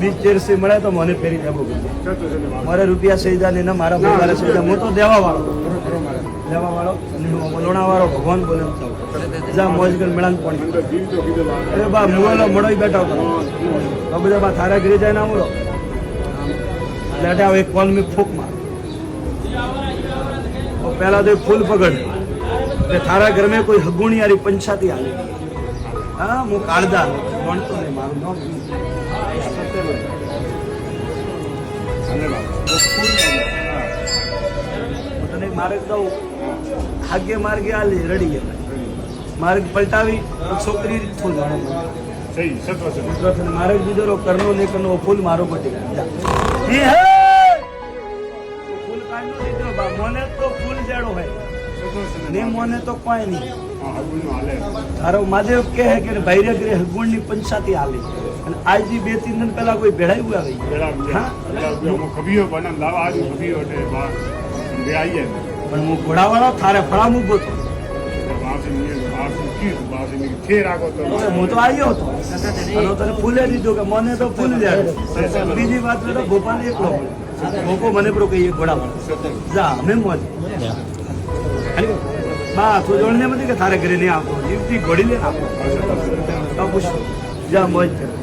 બીજ તેરસી મળે તો મને ફેરી દેવું મારે રૂપિયા સહીદા ને મારા બધારે સહીદા હું તો દેવા વાળો લોણા વાળો ભગવાન બોલે જા મોજગર મેળાન પણ અરે બા મુવાલો મળો બેઠા હતો તો બધા બા થારા ગીરી જાય ના મળો એટલે આવે એક કોલ મેં ફૂક માર પહેલા તો ફૂલ પકડ થારા ઘર મેં કોઈ હગુણી યારી પંચાતી આવી હા હું કાળદાર ગણતો નહીં મારું નામ તને મારે કહું ભાગ્ય માર્ગે આલી રડી ગયા માર્ગ પલટાવી છોકરી ફૂલ માર્ગ બીજો કરનો ને કરનો ફૂલ મારો પટી ગયા ફૂલ કાઢ દીધો મને તો ફૂલ જેડો હોય ને મને તો કોઈ નહીં તારો મહાદેવ કહે કે ભાઈ રે હગુણ ની પંચાતી આલી અને આજથી 2-3 દિન પહેલા કોઈ ભેળાયું આવી પણ હું ઘોડાવાળો થારે ફળા મૂકો હતો હું તો આવ્યો હતો તને ફૂલે દીધું કે મને તો ફૂલ જાય બીજી વાત તો ગોપાલ એકલો ગોપો મને પણ કહીએ ઘોડાવાળો જા અમે મોજ બા તું જોડને નથી કે થારે ઘરે નહીં આવતો જીવતી ઘોડી લઈને આપો પૂછ જા મોજ કરે